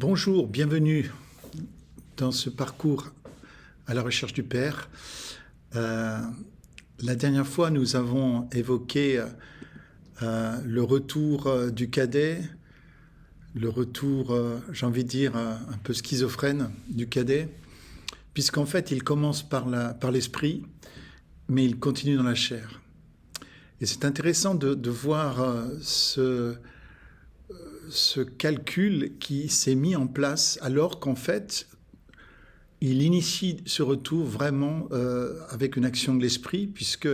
Bonjour, bienvenue dans ce parcours à la recherche du Père. La dernière fois, nous avons évoqué le retour du cadet, le retour, j'ai envie de dire, un peu schizophrène du cadet, puisqu'en fait, il commence par l'esprit, mais il continue dans la chair. Et c'est intéressant de voir ce calcul qui s'est mis en place alors qu'en fait, il initie ce retour vraiment avec une action de l'esprit, puisque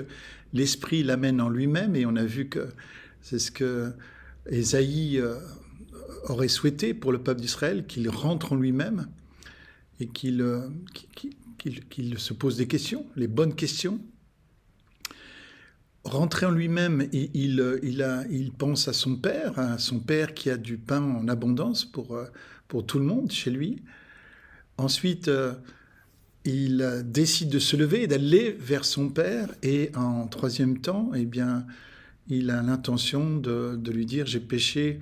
l'esprit l'amène en lui-même, et on a vu que c'est ce que Ésaïe aurait souhaité pour le peuple d'Israël, qu'il rentre en lui-même et qu'il se pose des questions, les bonnes questions. Rentrer en lui-même, il pense à son père qui a du pain en abondance pour tout le monde chez lui. Ensuite, il décide de se lever et d'aller vers son père. Et en troisième temps, eh bien, il a l'intention de lui dire « J'ai péché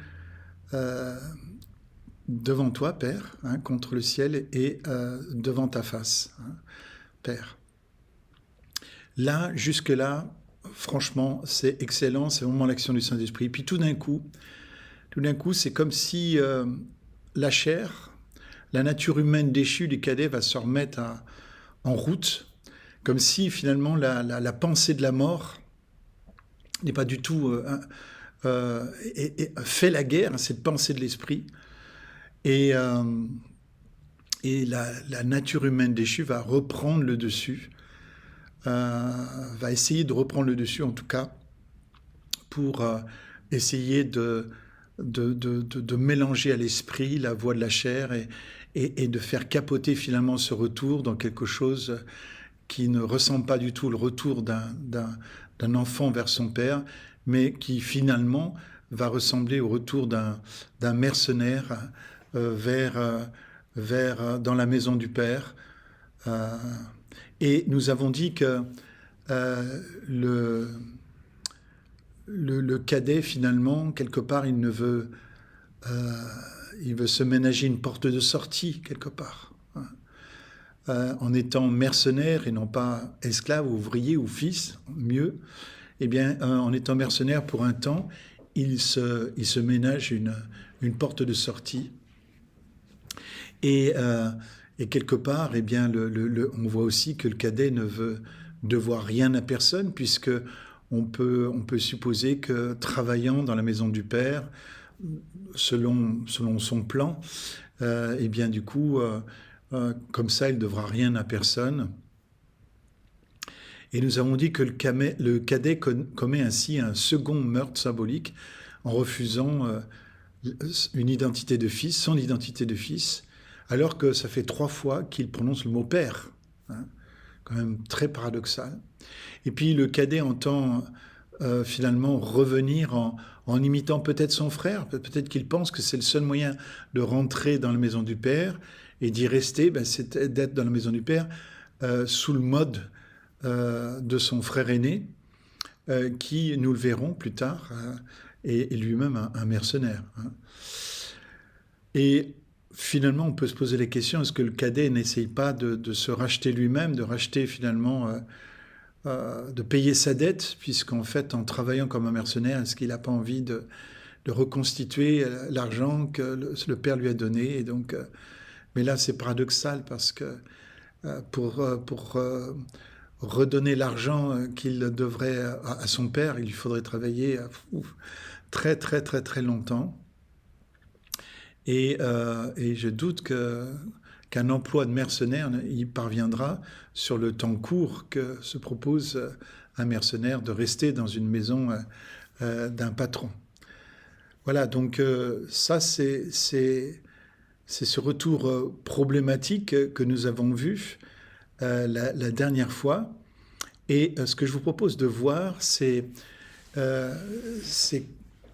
devant toi, Père, contre le ciel et devant ta face, Père. » Là, jusque-là, franchement, c'est excellent, c'est vraiment l'action du Saint-Esprit. Puis tout d'un coup, c'est comme si la chair, la nature humaine déchue du cadet va se remettre en route, comme si finalement la pensée de la mort n'est pas du tout fait la guerre, cette pensée de l'esprit, et la nature humaine déchue va reprendre le dessus, va essayer de reprendre le dessus en tout cas, pour essayer de mélanger à l'esprit la voix de la chair et de faire capoter finalement ce retour dans quelque chose qui ne ressemble pas du tout le retour d'un enfant vers son père, mais qui finalement va ressembler au retour d'un mercenaire dans la maison du père. Et nous avons dit que le cadet, finalement, quelque part, il veut se ménager une porte de sortie, quelque part. En étant mercenaire et non pas esclave, ouvrier ou fils, mieux, eh bien, en étant mercenaire pour un temps, il se ménage une porte de sortie. Et quelque part, eh bien, on voit aussi que le cadet ne veut devoir rien à personne, puisque on peut supposer que travaillant dans la maison du Père, selon son plan, eh bien, du coup, comme ça, il ne devra rien à personne. Et nous avons dit que le cadet commet ainsi un second meurtre symbolique en refusant une identité de fils, son identité de fils, alors que ça fait 3 fois qu'il prononce le mot « père ». Quand même très paradoxal. Et puis le cadet entend finalement revenir en imitant peut-être son frère, peut-être qu'il pense que c'est le seul moyen de rentrer dans la maison du Père, et d'y rester, c'est d'être dans la maison du Père sous le mode de son frère aîné, qui, nous le verrons plus tard, est lui-même un mercenaire. Et finalement, on peut se poser la question, est-ce que le cadet n'essaye pas de se racheter lui-même, de racheter finalement, de payer sa dette, puisqu'en fait, en travaillant comme un mercenaire, est-ce qu'il n'a pas envie de reconstituer l'argent que le père lui a donné, et donc, mais là, c'est paradoxal, parce que pour redonner l'argent qu'il devrait à son père, il lui faudrait travailler très, très, très, très longtemps. Et je doute qu'un emploi de mercenaire y parviendra sur le temps court que se propose un mercenaire de rester dans une maison d'un patron. Voilà, donc ça, c'est ce retour problématique que nous avons vu la dernière fois. Et ce que je vous propose de voir, c'est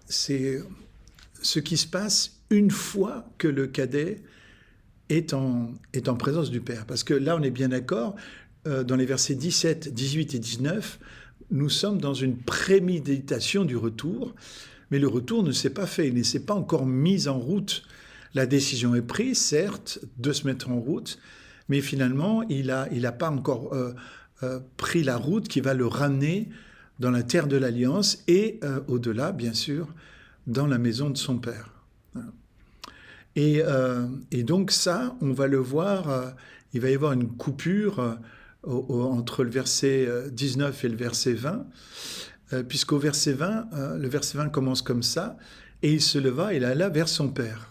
ce qui se passe une fois que le cadet est en présence du Père. Parce que là, on est bien d'accord, dans les versets 17, 18 et 19, nous sommes dans une préméditation du retour, mais le retour ne s'est pas fait, il ne s'est pas encore mis en route. La décision est prise, certes, de se mettre en route, mais finalement, il a pas encore pris la route qui va le ramener dans la terre de l'Alliance et au-delà, bien sûr, dans la maison de son père. Et donc ça, on va le voir, il va y avoir une coupure entre le verset 19 et le verset 20, puisqu'au verset 20, le verset 20 commence comme ça, et il se leva et il alla vers son père.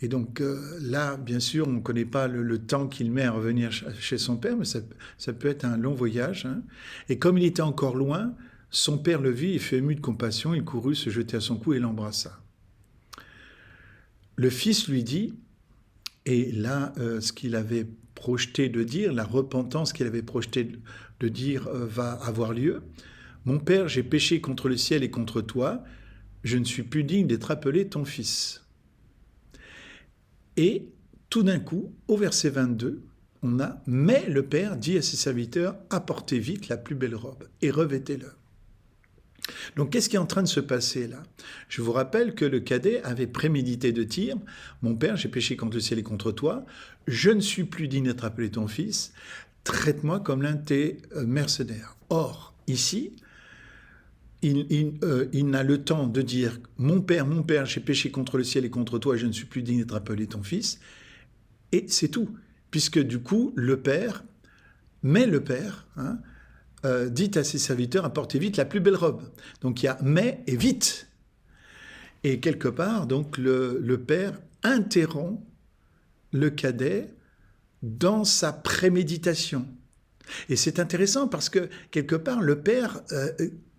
Et donc là, bien sûr, on ne connaît pas le temps qu'il met à revenir chez son père, mais ça peut être un long voyage. Hein. Et comme il était encore loin, son père le vit et fut ému de compassion, il courut se jeter à son cou et l'embrassa. Le fils lui dit, et là, ce qu'il avait projeté de dire, la repentance qu'il avait projeté de dire va avoir lieu. « Mon père, j'ai péché contre le ciel et contre toi, je ne suis plus digne d'être appelé ton fils. » Et tout d'un coup, au verset 22, on a « Mais le père dit à ses serviteurs, apportez vite la plus belle robe et revêtez-le. » Donc, qu'est-ce qui est en train de se passer là? Je vous rappelle que le cadet avait prémédité de dire « Mon père, j'ai péché contre le ciel et contre toi, je ne suis plus digne d'être appelé ton fils, traite-moi comme l'un de tes mercenaires. » Or, ici, il n'a le temps de dire « Mon père, j'ai péché contre le ciel et contre toi, je ne suis plus digne d'être appelé ton fils. » Et c'est tout, puisque du coup, le père, dit à ses serviteurs, apportez vite la plus belle robe. Donc il y a mais et vite. Et quelque part, donc le père interrompt le cadet dans sa préméditation. Et c'est intéressant parce que quelque part, le père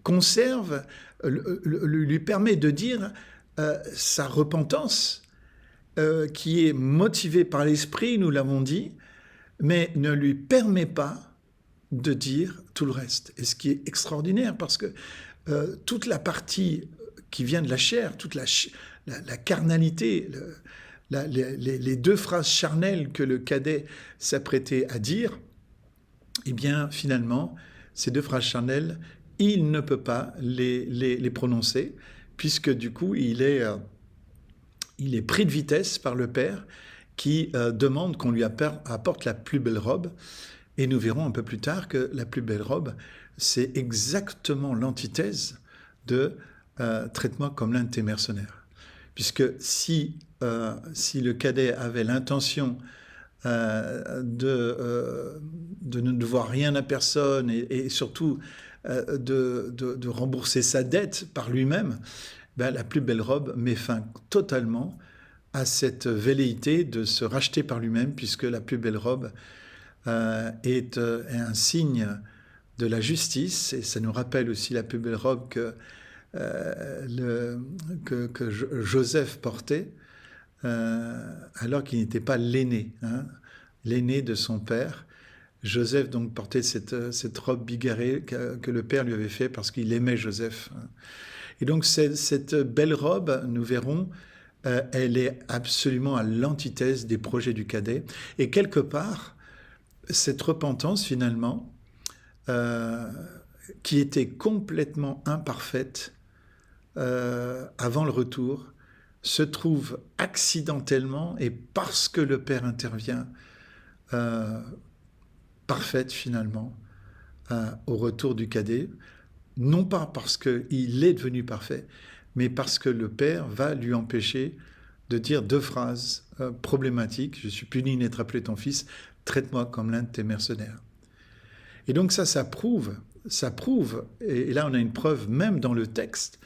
conserve, lui permet de dire sa repentance qui est motivée par l'esprit, nous l'avons dit, mais ne lui permet pas de dire tout le reste. Et ce qui est extraordinaire, parce que toute la partie qui vient de la chair, toute la carnalité, les deux phrases charnelles que le cadet s'apprêtait à dire, eh bien, finalement, ces deux phrases charnelles, il ne peut pas les prononcer, puisque du coup, il est pris de vitesse par le père qui demande qu'on lui apporte la plus belle robe. Et nous verrons un peu plus tard que la plus belle robe, c'est exactement l'antithèse de traite-moi comme l'un de tes mercenaires. Puisque si le cadet avait l'intention de ne devoir rien à personne et surtout de rembourser sa dette par lui-même, ben, la plus belle robe met fin totalement à cette velléité de se racheter par lui-même, puisque la plus belle robe est un signe de la justice, et ça nous rappelle aussi la plus belle robe que Joseph portait, alors qu'il n'était pas l'aîné, l'aîné de son père. Joseph donc portait cette robe bigarrée que le père lui avait fait parce qu'il aimait Joseph. Et donc cette belle robe, nous verrons, elle est absolument à l'antithèse des projets du cadet. Et quelque part, cette repentance, finalement, qui était complètement imparfaite avant le retour, se trouve accidentellement, et parce que le Père intervient, parfaite, finalement, au retour du cadet, non pas parce qu'il est devenu parfait, mais parce que le Père va lui empêcher de dire deux phrases problématiques. « Je suis puni d'être appelé ton fils, traite-moi comme l'un de tes mercenaires. » Et donc ça prouve, et là on a une preuve même dans le texte,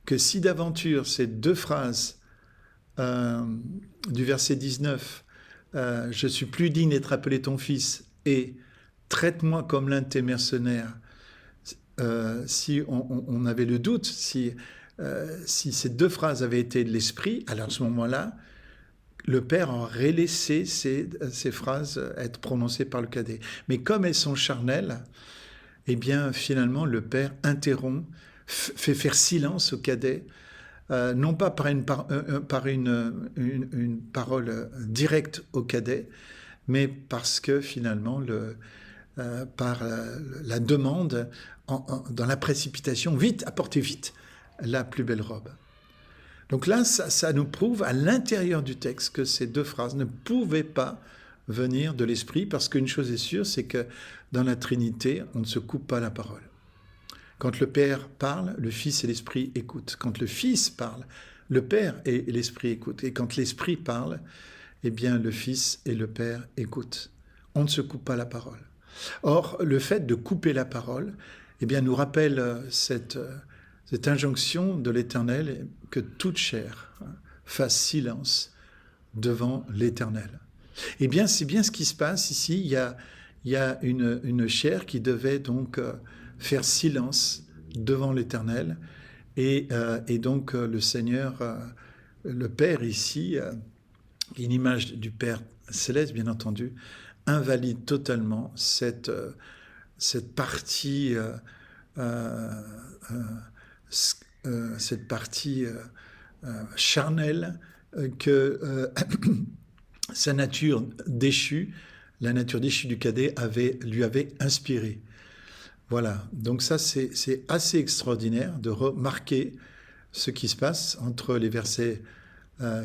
que si d'aventure ces deux phrases du verset 19, je suis plus digne d'être appelé ton fils, et traite-moi comme l'un de tes mercenaires, si on avait le doute, si ces deux phrases avaient été de l'esprit, alors à ce moment-là, le père aurait laissé ces phrases être prononcées par le cadet. Mais comme elles sont charnelles, eh bien, finalement, le père interrompt, fait faire silence au cadet, non pas par une parole directe au cadet, mais parce que finalement, par la demande, dans la précipitation, vite, apportez vite la plus belle robe. Donc là, ça nous prouve à l'intérieur du texte que ces deux phrases ne pouvaient pas venir de l'Esprit, parce qu'une chose est sûre, c'est que dans la Trinité, on ne se coupe pas la parole. Quand le Père parle, le Fils et l'Esprit écoutent. Quand le Fils parle, le Père et l'Esprit écoutent. Et quand l'Esprit parle, eh bien le Fils et le Père écoutent. On ne se coupe pas la parole. Or, le fait de couper la parole, eh bien, nous rappelle cette injonction de l'Éternel que toute chair fasse silence devant l'Éternel. Eh bien, c'est bien ce qui se passe ici. Il y a une chair qui devait donc faire silence devant l'Éternel. Et donc, le Seigneur, le Père ici, une image du Père céleste, bien entendu, invalide totalement cette partie, charnelle que sa nature déchue, la nature déchue du cadet lui avait inspiré. Voilà, donc ça c'est assez extraordinaire de remarquer ce qui se passe entre les versets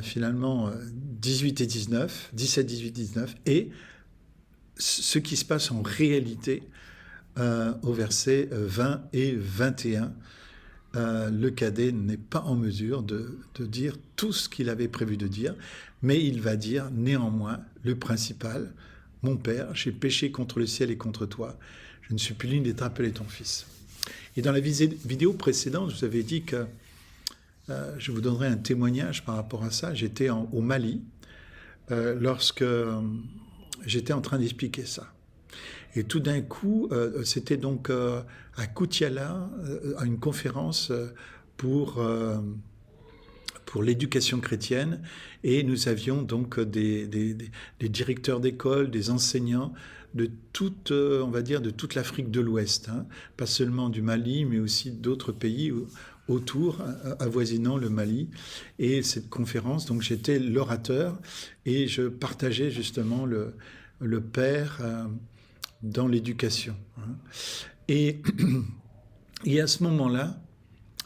finalement 18 et 19, 17, 18, 19, et ce qui se passe en réalité au verset 20 et 21. Le cadet n'est pas en mesure de dire tout ce qu'il avait prévu de dire, mais il va dire néanmoins le principal: mon Père, j'ai péché contre le ciel et contre toi, je ne suis plus digne d'être appelé ton fils. Et dans la vidéo précédente, je vous avais dit que je vous donnerai un témoignage par rapport à ça. J'étais au Mali lorsque j'étais en train d'expliquer ça. Et tout d'un coup, c'était donc à Koutiala, à une conférence pour l'éducation chrétienne, et nous avions donc des directeurs d'école, des enseignants de toute, on va dire, de toute l'Afrique de l'Ouest, hein, pas seulement du Mali, mais aussi d'autres pays autour, avoisinant le Mali. Et cette conférence, donc j'étais l'orateur et je partageais justement le Père dans l'éducation. Et à ce moment-là,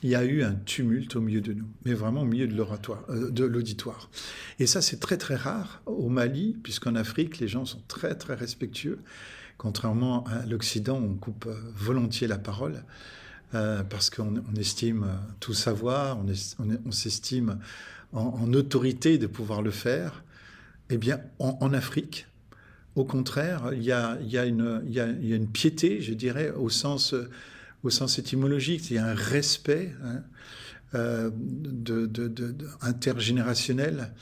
il y a eu un tumulte au milieu de nous, mais vraiment au milieu de l'auditoire. Et ça, c'est très très rare au Mali, puisqu'en Afrique, les gens sont très très respectueux. Contrairement à l'Occident, on coupe volontiers la parole, parce qu'on estime tout savoir, on s'estime en autorité de pouvoir le faire. Eh bien, en Afrique, au contraire, il y a une piété, je dirais, au sens étymologique. Il y a un respect intergénérationnel.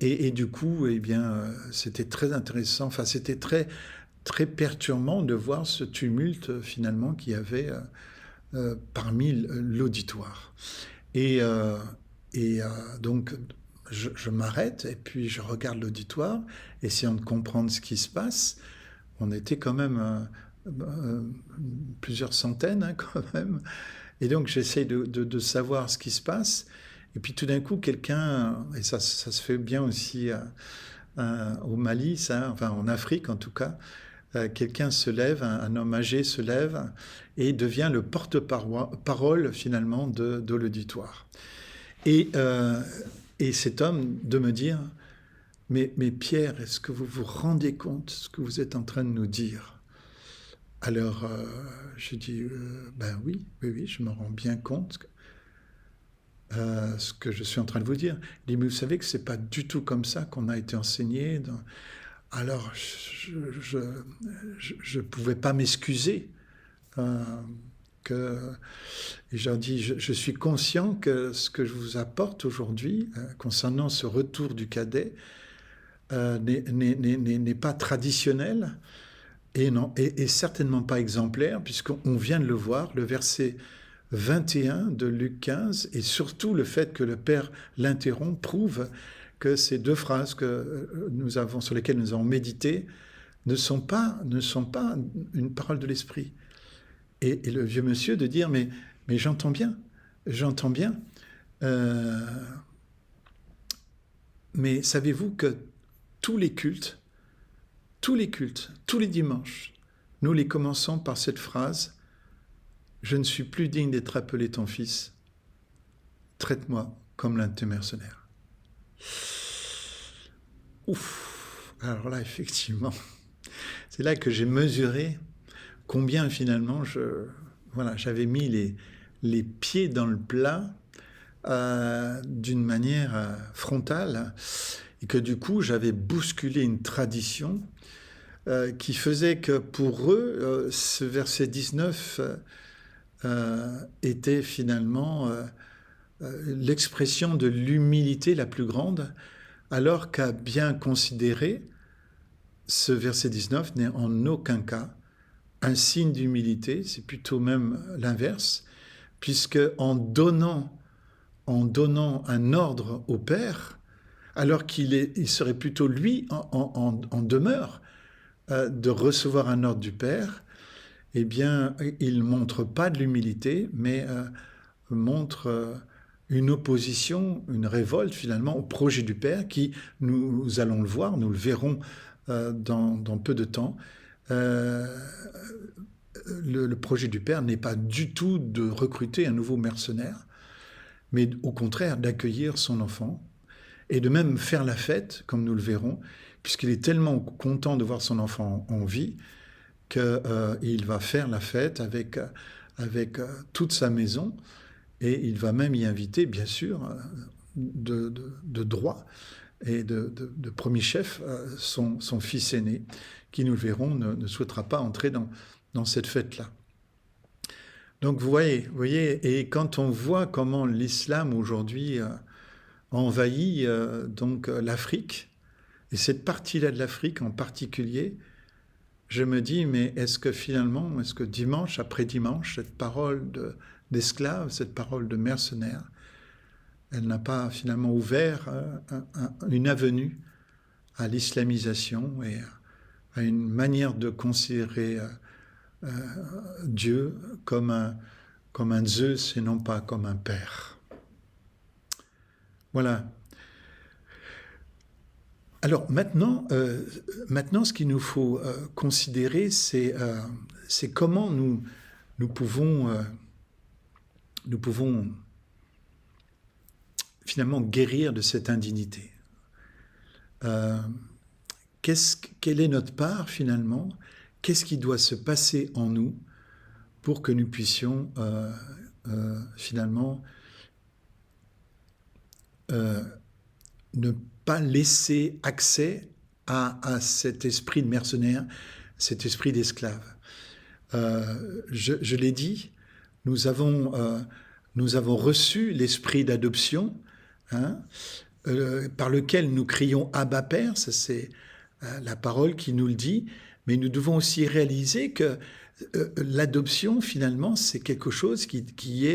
Et du coup, eh bien, c'était très intéressant. Enfin, c'était très, très perturbant de voir ce tumulte, finalement, qu'il y avait parmi l'auditoire. Et donc, je m'arrête et puis je regarde l'auditoire, essayant de comprendre ce qui se passe. On était quand même plusieurs centaines, hein, quand même. Et donc j'essaye de savoir ce qui se passe. Et puis tout d'un coup, quelqu'un, et ça se fait bien aussi au Mali, ça, enfin en Afrique en tout cas, quelqu'un se lève, un homme âgé se lève et devient le porte-parole finalement de l'auditoire. Et cet homme de me dire: mais Pierre, est-ce que vous vous rendez compte de ce que vous êtes en train de nous dire? Alors, je dis, ben oui, je me rends bien compte ce que je suis en train de vous dire. Il dit: mais vous savez que c'est pas du tout comme ça qu'on a été enseigné. Alors, je pouvais pas m'excuser. Et je leur dis: je suis conscient que ce que je vous apporte aujourd'hui, concernant ce retour du cadet, n'est pas traditionnel. Et certainement pas exemplaire, puisqu'on vient de le voir, le verset 21 de Luc 15, et surtout le fait que le Père l'interrompt, prouve que ces deux phrases sur lesquelles nous avons médité ne sont pas une parole de l'Esprit. Et le vieux monsieur de dire: mais j'entends bien, mais savez-vous que tous les cultes, tous les dimanches, nous les commençons par cette phrase: je ne suis plus digne d'être appelé ton fils, traite-moi comme l'un de tes mercenaires. Ouf. Alors là, effectivement, c'est là que j'ai mesuré combien finalement j'avais mis les pieds dans le plat d'une manière frontale et que du coup j'avais bousculé une tradition qui faisait que pour eux, ce verset 19 était finalement l'expression de l'humilité la plus grande, alors qu'à bien considérer, ce verset 19 n'est en aucun cas un signe d'humilité, c'est plutôt même l'inverse, puisque en donnant un ordre au Père, alors il serait plutôt lui en demeure de recevoir un ordre du Père, eh bien, il ne montre pas de l'humilité, mais montre une opposition, une révolte finalement au projet du Père qui, nous allons le voir, nous le verrons dans peu de temps. Le projet du Père n'est pas du tout de recruter un nouveau mercenaire, mais au contraire d'accueillir son enfant et de même faire la fête, comme nous le verrons, puisqu'il est tellement content de voir son enfant en vie qu'il va faire la fête avec toute sa maison, et il va même y inviter, bien sûr, de droit et de premier chef, son fils aîné, qui, nous le verrons, ne souhaitera pas entrer dans cette fête-là. Donc vous voyez, et quand on voit comment l'islam aujourd'hui envahit donc l'Afrique, et cette partie-là de l'Afrique en particulier, je me dis, mais est-ce que dimanche après dimanche, cette parole d'esclave, cette parole de mercenaire, elle n'a pas finalement ouvert une avenue à l'islamisation et à une manière de considérer Dieu comme un Zeus et non pas comme un père. Voilà. Alors maintenant, ce qu'il nous faut considérer, c'est comment nous pouvons finalement guérir de cette indignité. Quelle est notre part finalement? Qu'est-ce qui doit se passer en nous pour que nous puissions finalement ne pas laisser accès à cet esprit de mercenaire, cet esprit d'esclave. Je l'ai dit, nous avons reçu l'esprit d'adoption, par lequel nous crions Abba Père, ça c'est la parole qui nous le dit, mais nous devons aussi réaliser que l'adoption finalement c'est quelque chose qui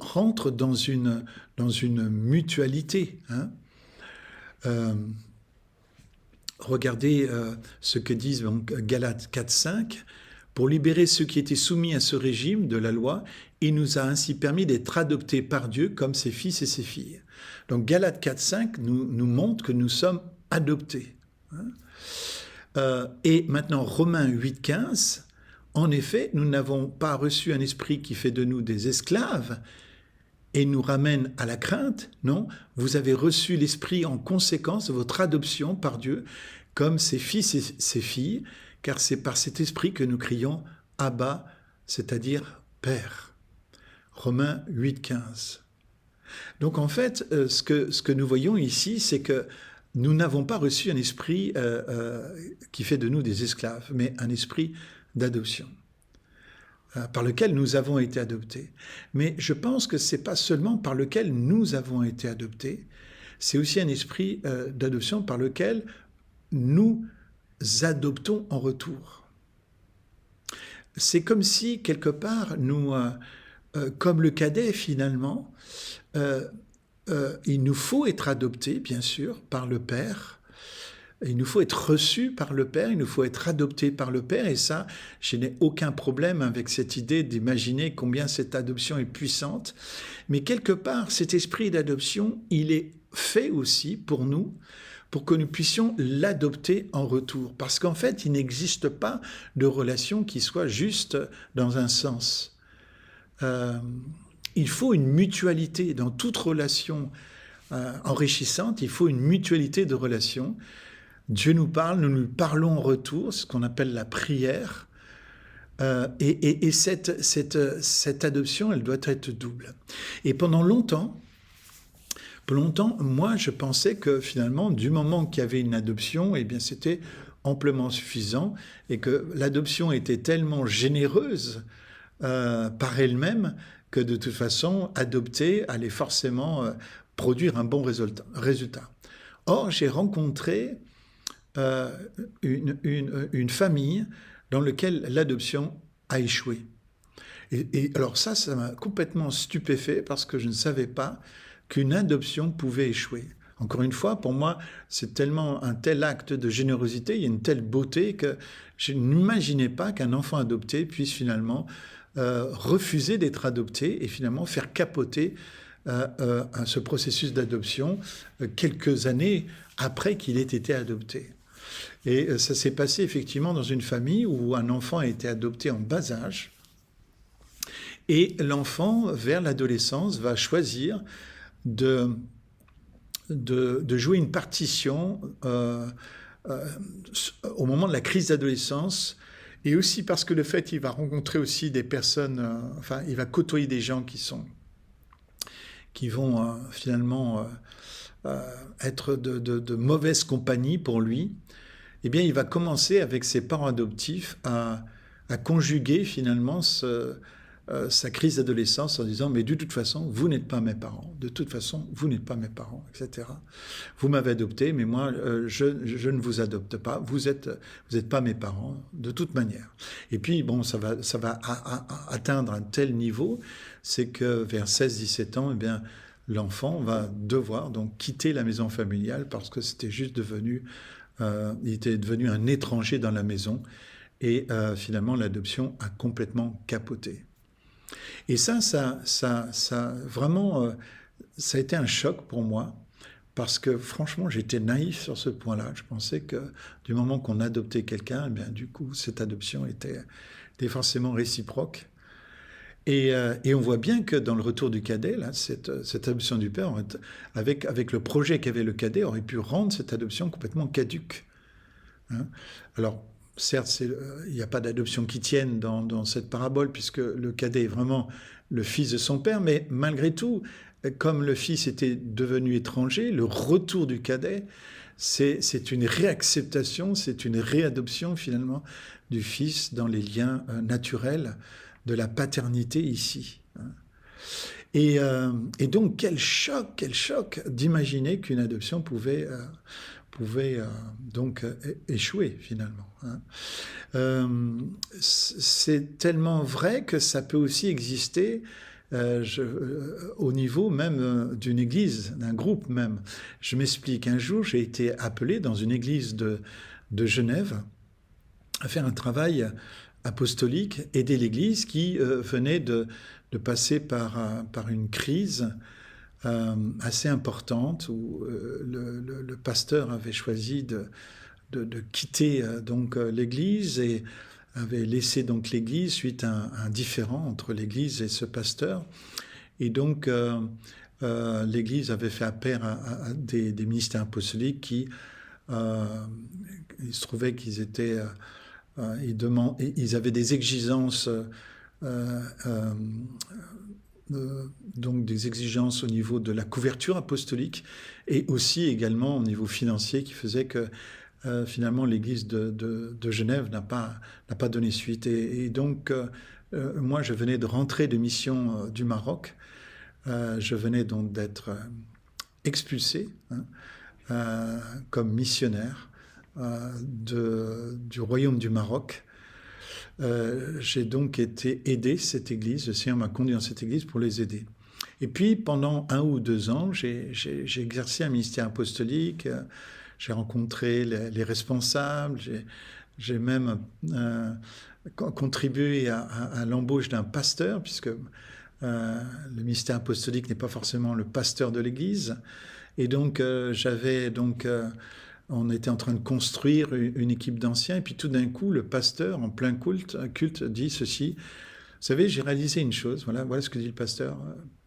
rentre dans une mutualité. Regardez ce que disent donc Galates 4.5. Pour libérer ceux qui étaient soumis à ce régime de la loi, il nous a ainsi permis d'être adoptés par Dieu comme ses fils et ses filles. Donc Galates 4.5 nous montre que nous sommes adoptés. Et maintenant Romains 8.15, en effet, nous n'avons pas reçu un esprit qui fait de nous des esclaves et nous ramène à la crainte. Non, vous avez reçu l'esprit en conséquence de votre adoption par Dieu comme ses fils et ses filles, car c'est par cet esprit que nous crions Abba, c'est-à-dire Père. Romains 8.15. Donc en fait, ce que nous voyons ici, c'est que nous n'avons pas reçu un esprit qui fait de nous des esclaves, mais un esprit d'adoption, par lequel nous avons été adoptés. Mais je pense que ce n'est pas seulement par lequel nous avons été adoptés, c'est aussi un esprit d'adoption par lequel nous adoptons en retour. C'est comme si, quelque part, nous, comme le cadet finalement, il nous faut être adoptés, bien sûr, par le Père. Il nous faut être reçus par le Père, il nous faut être adoptés par le Père, et ça, je n'ai aucun problème avec cette idée d'imaginer combien cette adoption est puissante. Mais quelque part, cet esprit d'adoption, il est fait aussi pour nous, pour que nous puissions l'adopter en retour. Parce qu'en fait, il n'existe pas de relation qui soit juste dans un sens. il faut une mutualité dans toute relation enrichissante, il faut une mutualité de relations. Dieu nous parle, nous nous parlons en retour, ce qu'on appelle la prière. Et cette adoption, elle doit être double. Et pendant longtemps, moi, je pensais que finalement, du moment qu'il y avait une adoption, eh bien, c'était amplement suffisant et que l'adoption était tellement généreuse par elle-même que de toute façon, adopter allait forcément produire un bon résultat. Or, j'ai rencontré une famille dans laquelle l'adoption a échoué. Et alors ça m'a complètement stupéfait parce que je ne savais pas qu'une adoption pouvait échouer. Encore une fois, pour moi, c'est tellement un tel acte de générosité, il y a une telle beauté que je n'imaginais pas qu'un enfant adopté puisse finalement refuser d'être adopté et finalement faire capoter ce processus d'adoption quelques années après qu'il ait été adopté. Et ça s'est passé effectivement dans une famille où un enfant a été adopté en bas âge. Et l'enfant, vers l'adolescence, va choisir de jouer une partition au moment de la crise d'adolescence. Et aussi parce que le fait qu'il va rencontrer aussi des personnes, enfin, il va côtoyer des gens qui vont finalement être de mauvaise compagnie pour lui. Eh bien, il va commencer avec ses parents adoptifs à conjuguer finalement sa crise d'adolescence en disant « mais de toute façon, vous n'êtes pas mes parents, de toute façon, vous n'êtes pas mes parents, etc. Vous m'avez adopté, mais moi, je ne vous adopte pas, vous êtes pas mes parents, de toute manière. » Et puis, bon, ça va atteindre un tel niveau, c'est que vers 16-17 ans, eh bien, l'enfant va devoir donc quitter la maison familiale parce que c'était juste devenu... il était devenu un étranger dans la maison et finalement l'adoption a complètement capoté. Et ça vraiment, ça a été un choc pour moi parce que franchement j'étais naïf sur ce point-là. Je pensais que du moment qu'on adoptait quelqu'un, eh bien du coup cette adoption était forcément réciproque. Et on voit bien que dans le retour du cadet, là, cette adoption du père, avec le projet qu'avait le cadet, aurait pu rendre cette adoption complètement caduque. Hein. Alors, certes, il n'y a pas d'adoption qui tienne dans cette parabole, puisque le cadet est vraiment le fils de son père, mais malgré tout, comme le fils était devenu étranger, le retour du cadet, c'est une réacceptation, c'est une réadoption finalement du fils dans les liens naturels de la paternité ici. Et donc, quel choc d'imaginer qu'une adoption pouvait donc échouer finalement. C'est tellement vrai que ça peut aussi exister au niveau même d'une église, d'un groupe même. Je m'explique, un jour j'ai été appelé dans une église de Genève à faire un travail apostolique, aider l'Église qui venait de passer par une crise assez importante où le pasteur avait choisi de quitter donc l'Église et avait laissé donc l'Église suite à un différend entre l'Église et ce pasteur. Et donc l'Église avait fait appel à des ministères apostoliques qui il se trouvait qu'ils étaient ils avaient des exigences, donc des exigences au niveau de la couverture apostolique et aussi également au niveau financier qui faisait que finalement l'Église de Genève n'a pas donné suite. Et donc moi je venais de rentrer de mission du Maroc, je venais donc d'être expulsé comme missionnaire du royaume du Maroc. J'ai donc été aidé cette église, le Seigneur m'a conduit dans cette église pour les aider. Et puis pendant 1 ou 2 ans, j'ai exercé un ministère apostolique, j'ai rencontré les responsables, j'ai même contribué à l'embauche d'un pasteur, puisque le ministère apostolique n'est pas forcément le pasteur de l'église. Et donc on était en train de construire une équipe d'anciens, et puis tout d'un coup, le pasteur, en plein culte dit ceci: savez, j'ai réalisé une chose, voilà ce que dit le pasteur.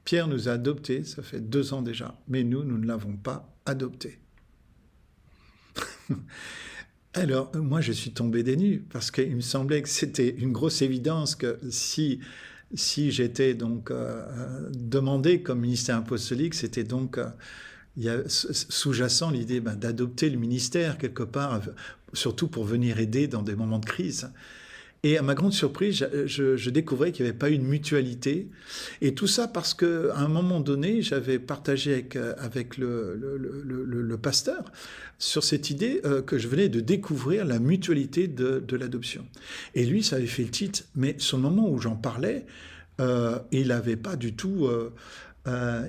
Pierre nous a adoptés, ça fait 2 ans déjà, mais nous ne l'avons pas adopté. Alors, moi, je suis tombé des nues, parce qu'il me semblait que c'était une grosse évidence que si j'étais donc demandé comme ministère apostolique, c'était donc il y a sous-jacent l'idée d'adopter le ministère quelque part, surtout pour venir aider dans des moments de crise. Et à ma grande surprise, je découvrais qu'il n'y avait pas eu de mutualité. Et tout ça parce qu'à un moment donné, j'avais partagé avec le pasteur sur cette idée que je venais de découvrir la mutualité de l'adoption. Et lui, ça avait fait le titre, mais sur le moment où j'en parlais, il n'avait pas du tout...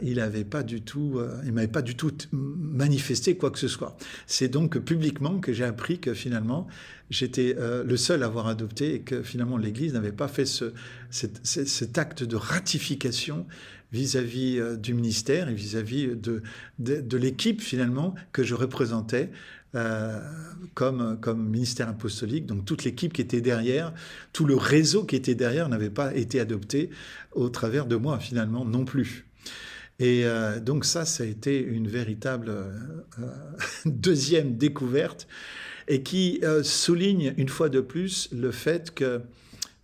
il m'avait pas du tout manifesté quoi que ce soit. C'est donc publiquement que j'ai appris que finalement j'étais le seul à avoir adopté et que finalement l'Église n'avait pas fait cet acte de ratification vis-à-vis du ministère et vis-à-vis de l'équipe finalement que je représentais comme ministère apostolique. Donc toute l'équipe qui était derrière, tout le réseau qui était derrière n'avait pas été adopté au travers de moi finalement non plus. Et donc ça a été une véritable deuxième découverte et qui souligne une fois de plus le fait que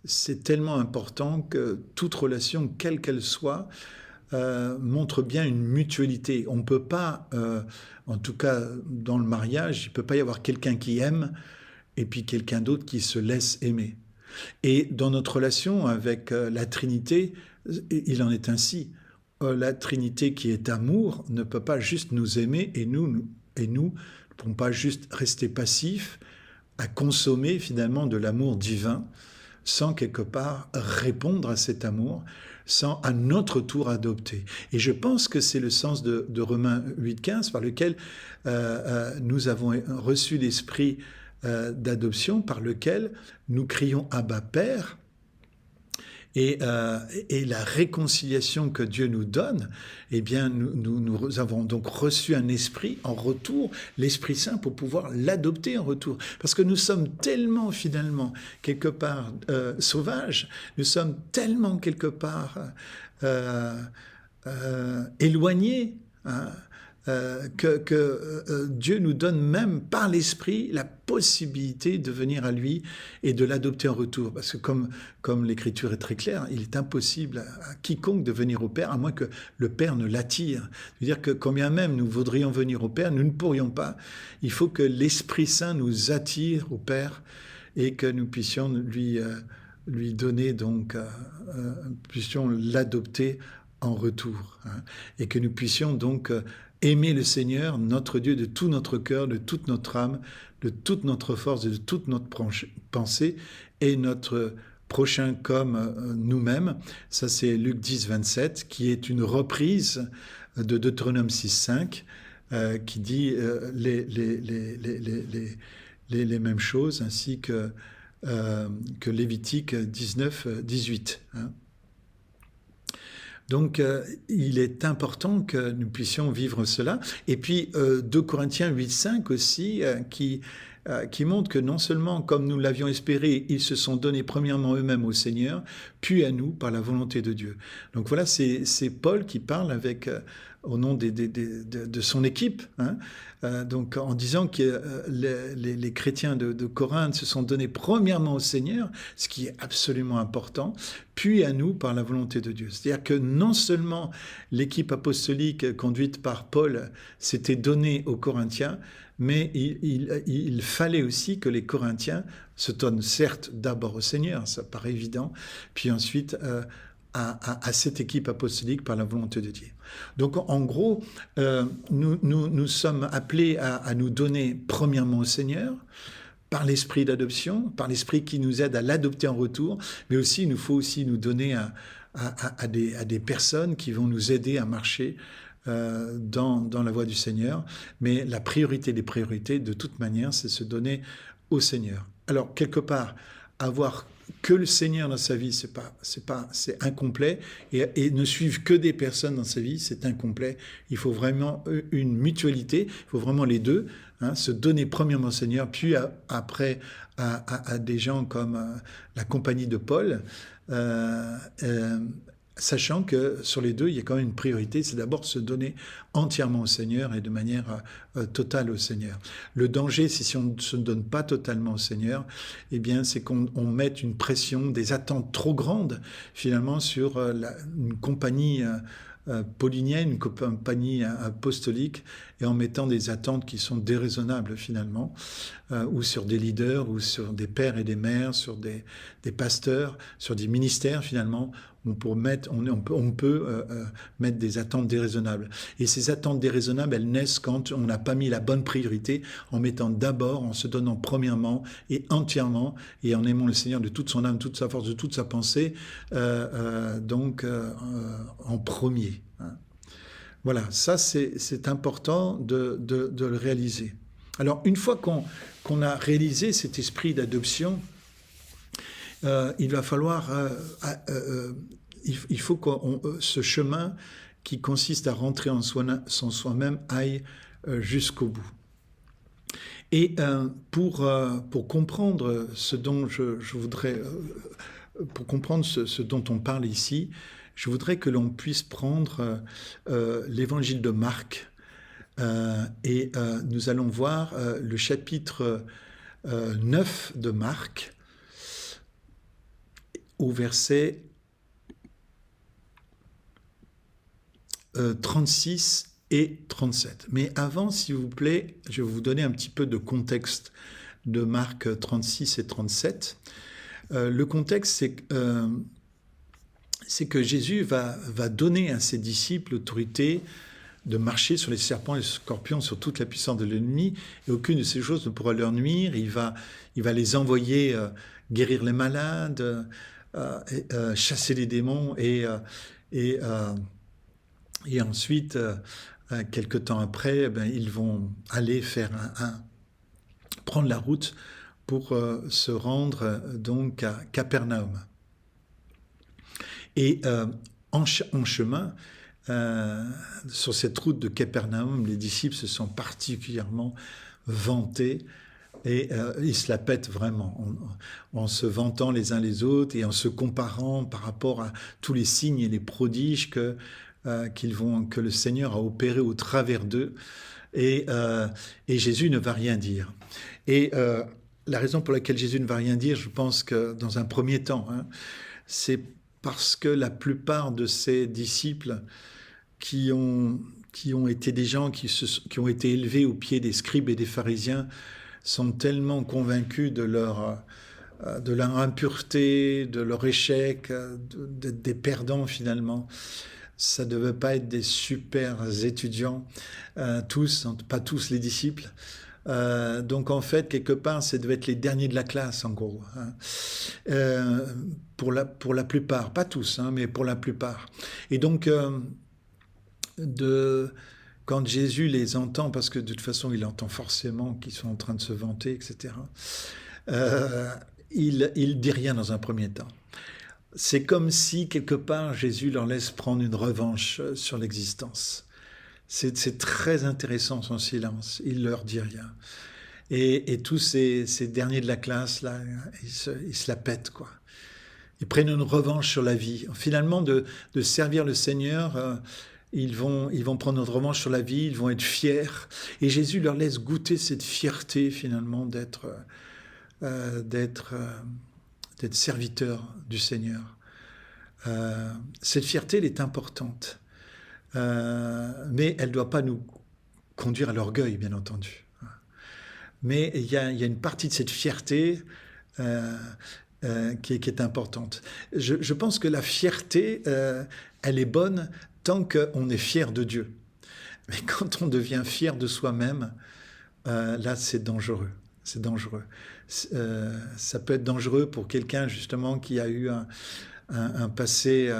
c'est tellement important que toute relation, quelle qu'elle soit, montre bien une mutualité. On ne peut pas, en tout cas dans le mariage, il ne peut pas y avoir quelqu'un qui aime et puis quelqu'un d'autre qui se laisse aimer. Et dans notre relation avec la Trinité, il en est ainsi. La Trinité qui est amour ne peut pas juste nous aimer et nous ne pouvons pas juste rester passifs à consommer finalement de l'amour divin sans quelque part répondre à cet amour, sans à notre tour adopter. Et je pense que c'est le sens de Romains 8,15 par lequel nous avons reçu l'esprit d'adoption par lequel nous crions Abba Père. Et la réconciliation que Dieu nous donne, eh bien, nous avons donc reçu un esprit en retour, l'Esprit Saint, pour pouvoir l'adopter en retour. Parce que nous sommes tellement, finalement, quelque part sauvages, nous sommes tellement, quelque part, éloignés, hein, que Dieu nous donne même par l'Esprit la possibilité de venir à lui et de l'adopter en retour. Parce que comme l'Écriture est très claire, il est impossible à quiconque de venir au Père, à moins que le Père ne l'attire. C'est-à-dire que combien même nous voudrions venir au Père, nous ne pourrions pas. Il faut que l'Esprit Saint nous attire au Père et que nous puissions lui donner, donc, puissions l'adopter en retour. Hein, et que nous puissions donc aimer le Seigneur, notre Dieu, de tout notre cœur, de toute notre âme, de toute notre force, de toute notre pensée, et notre prochain comme nous-mêmes. Ça, c'est Luc 10, 27, qui est une reprise de Deutéronome 6, 5, qui dit les mêmes choses, ainsi que Lévitique 19, 18. Hein. Donc, il est important que nous puissions vivre cela. Et puis, 2 Corinthiens 8, 5 aussi, qui montre que non seulement, comme nous l'avions espéré, ils se sont donnés premièrement eux-mêmes au Seigneur, puis à nous par la volonté de Dieu. Donc voilà, c'est Paul qui parle avec, au nom de son équipe, hein, donc en disant que les chrétiens de Corinthe se sont donnés premièrement au Seigneur, ce qui est absolument important, puis à nous par la volonté de Dieu. C'est-à-dire que non seulement l'équipe apostolique conduite par Paul s'était donnée aux Corinthiens, mais il fallait aussi que les Corinthiens se donnent certes d'abord au Seigneur, ça paraît évident, puis ensuite à cette équipe apostolique par la volonté de Dieu. Donc en gros, nous sommes appelés à nous donner premièrement au Seigneur, par l'esprit d'adoption, par l'esprit qui nous aide à l'adopter en retour, mais aussi il nous faut aussi nous donner à des personnes qui vont nous aider à marcher dans la voie du Seigneur. Mais la priorité des priorités, de toute manière, c'est se donner au Seigneur. Alors, quelque part, avoir que le Seigneur dans sa vie, c'est incomplet, et ne suivre que des personnes dans sa vie, c'est incomplet. Il faut vraiment une mutualité, il faut vraiment les deux, hein, se donner premièrement au Seigneur, puis après à des gens comme la compagnie de Paul, euh, euh, sachant que sur les deux, il y a quand même une priorité, c'est d'abord se donner entièrement au Seigneur et de manière totale au Seigneur. Le danger, c'est si on ne se donne pas totalement au Seigneur, eh bien, c'est qu'on mette une pression, des attentes trop grandes, finalement, sur une compagnie paulinienne, une compagnie apostolique, et en mettant des attentes qui sont déraisonnables, finalement, ou sur des leaders, ou sur des pères et des mères, sur des pasteurs, sur des ministères, finalement. On peut mettre des attentes déraisonnables. Et ces attentes déraisonnables, elles naissent quand on n'a pas mis la bonne priorité, en mettant d'abord, en se donnant premièrement et entièrement, et en aimant le Seigneur de toute son âme, toute sa force, de toute sa pensée, en premier. Hein. Voilà, ça c'est important de le réaliser. Alors, une fois qu'on a réalisé cet esprit d'adoption, il va falloir, il faut que ce chemin qui consiste à rentrer en soi-même aille jusqu'au bout. Et pour comprendre ce dont je voudrais, pour comprendre ce dont on parle ici, je voudrais que l'on puisse prendre l'évangile de Marc, et nous allons voir le chapitre 9 de Marc, au verset 36 et 37. Mais avant, s'il vous plaît, je vais vous donner un petit peu de contexte de Marc 36 et 37. Le contexte, c'est que Jésus va donner à ses disciples l'autorité de marcher sur les serpents et les scorpions, sur toute la puissance de l'ennemi, et aucune de ces choses ne pourra leur nuire. Il va les envoyer guérir les malades, chasser les démons, et ensuite, quelque temps après, ils vont aller prendre la route pour se rendre donc à Capernaum. Et en chemin, sur cette route de Capernaum, les disciples se sont particulièrement vantés. Et ils se la pètent vraiment, en se vantant les uns les autres et en se comparant par rapport à tous les signes et les prodiges que le Seigneur a opérés au travers d'eux. Et Jésus ne va rien dire. Et la raison pour laquelle Jésus ne va rien dire, je pense que dans un premier temps, hein, c'est parce que la plupart de ces disciples qui ont été des gens qui ont été élevés au pied des scribes et des pharisiens, sont tellement convaincus de leur impureté, de leur échec, des perdants finalement. Ça ne devait pas être des super étudiants, tous, pas tous les disciples. Donc en fait, quelque part, ça devait être les derniers de la classe, en gros. Hein. Pour la plupart, pas tous, hein, mais pour la plupart. Et donc, quand Jésus les entend, parce que de toute façon, il entend forcément qu'ils sont en train de se vanter, etc., il dit rien dans un premier temps. C'est comme si, quelque part, Jésus leur laisse prendre une revanche sur l'existence. C'est très intéressant, son silence. Il leur dit rien. Et tous ces derniers de la classe, là, ils se la pètent, quoi. Ils prennent une revanche sur la vie. Finalement, de servir le Seigneur... Ils vont prendre notre revanche sur la vie, ils vont être fiers. Et Jésus leur laisse goûter cette fierté, finalement, d'être serviteur du Seigneur. Cette fierté, elle est importante. Mais elle ne doit pas nous conduire à l'orgueil, bien entendu. Mais il y a une partie de cette fierté qui est importante. Je pense que la fierté, elle est bonne tant qu'on est fier de Dieu. Mais quand on devient fier de soi-même, là, c'est dangereux. C'est dangereux. Ça peut être dangereux pour quelqu'un, justement, qui a eu un passé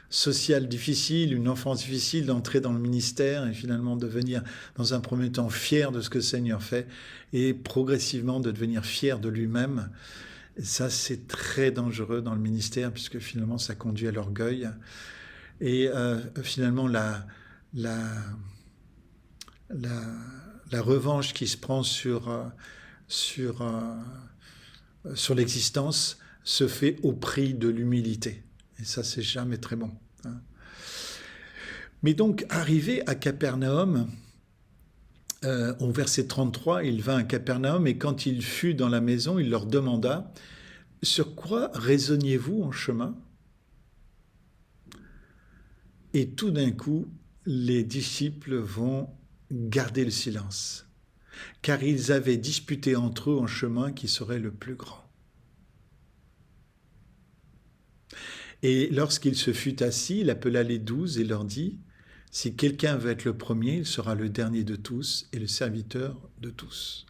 social difficile, une enfance difficile, d'entrer dans le ministère et finalement devenir, dans un premier temps, fier de ce que le Seigneur fait et progressivement de devenir fier de lui-même. Et ça, c'est très dangereux dans le ministère, puisque finalement, ça conduit à l'orgueil. Et finalement, la, la, la revanche qui se prend sur, sur l'existence se fait au prix de l'humilité. Et ça, c'est jamais très bon. Hein. Mais donc, arrivé à Capernaum, au verset 33, il vint à Capernaum et quand il fut dans la maison, il leur demanda « Sur quoi raisonniez-vous en chemin ?» Et tout d'un coup, les disciples vont garder le silence, car ils avaient disputé entre eux en chemin qui serait le plus grand. Et lorsqu'il se fut assis, il appela les 12 et leur dit « Si quelqu'un veut être le premier, il sera le dernier de tous et le serviteur de tous. »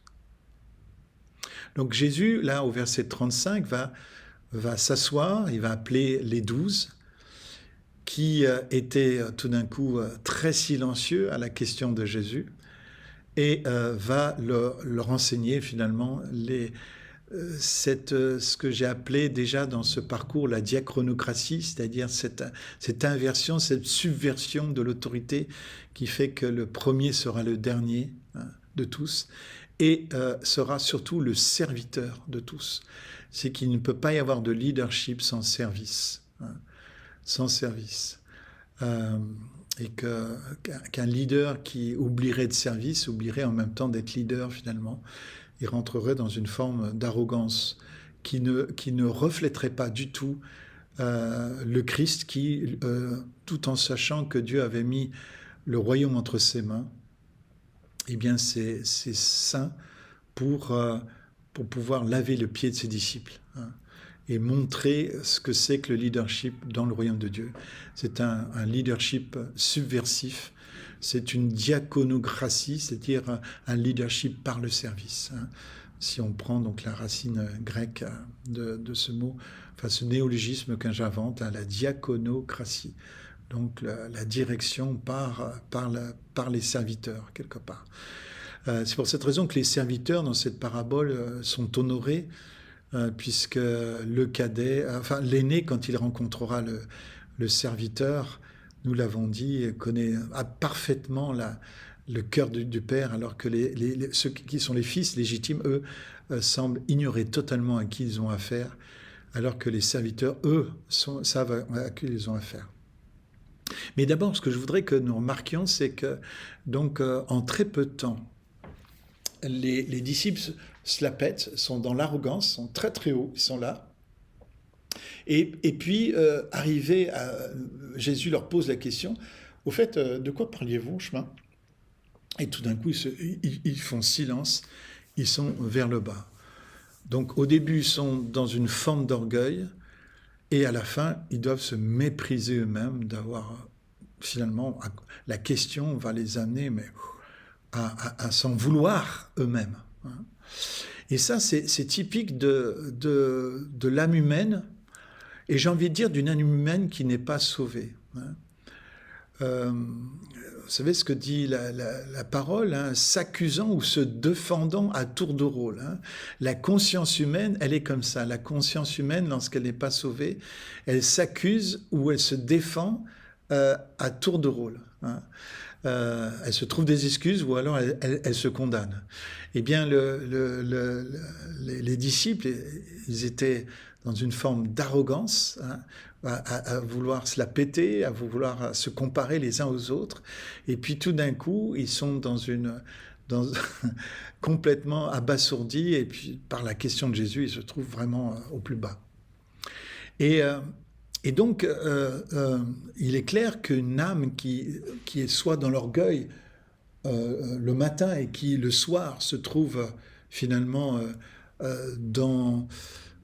Donc Jésus, là au verset 35, va s'asseoir, il va appeler les 12 qui étaient tout d'un coup très silencieux à la question de Jésus et va leur enseigner finalement ce que j'ai appelé déjà dans ce parcours la diachronocratie, c'est-à-dire cette inversion, cette subversion de l'autorité qui fait que le premier sera le dernier de tous et sera surtout le serviteur de tous. C'est qu'il ne peut pas y avoir de leadership sans service. Sans service. Et qu'un leader qui oublierait de service, oublierait en même temps d'être leader finalement, il rentrerait dans une forme d'arrogance qui ne reflèterait pas du tout le Christ qui, tout en sachant que Dieu avait mis le royaume entre ses mains, eh bien c'est saint pour pouvoir laver le pied de ses disciples. Hein, et montrer ce que c'est que le leadership dans le royaume de Dieu. C'est un leadership subversif, c'est une diaconocratie, c'est-à-dire un leadership par le service. Hein. Si on prend donc la racine grecque de ce mot, enfin ce néologisme que j'invente, hein, la diaconocratie, donc la direction par les serviteurs, quelque part. C'est pour cette raison que les serviteurs dans cette parabole sont honorés, puisque le cadet, enfin l'aîné, quand il rencontrera le serviteur, nous l'avons dit, a parfaitement le cœur du père, alors que ceux qui sont les fils légitimes, eux, semblent ignorer totalement à qui ils ont affaire, alors que les serviteurs, eux, savent à qui ils ont affaire. Mais d'abord, ce que je voudrais que nous remarquions, c'est que, donc, en très peu de temps, les disciples se la pètent, sont dans l'arrogance, sont très très hauts, ils sont là. Et puis, arrivé Jésus leur pose la question, au fait, de quoi parliez-vous au chemin ? Et tout d'un coup, ils font silence, ils sont vers le bas. Donc au début, ils sont dans une forme d'orgueil, et à la fin, ils doivent se mépriser eux-mêmes d'avoir, finalement, la question va les amener à s'en vouloir eux-mêmes. Et ça, c'est typique de l'âme humaine, et j'ai envie de dire d'une âme humaine qui n'est pas sauvée. Vous savez ce que dit la parole, hein, s'accusant ou se défendant à tour de rôle. Hein. La conscience humaine, elle est comme ça. La conscience humaine, lorsqu'elle n'est pas sauvée, elle s'accuse ou elle se défend à tour de rôle. Hein. Elle se trouve des excuses ou alors elle se condamne. Eh bien, les disciples, ils étaient dans une forme d'arrogance, hein, à vouloir se la péter, à vouloir se comparer les uns aux autres. Et puis tout d'un coup, ils sont complètement abasourdis, et puis par la question de Jésus, ils se trouvent vraiment au plus bas. Et donc, il est clair qu'une âme qui est soit dans l'orgueil le matin et qui le soir se trouve finalement dans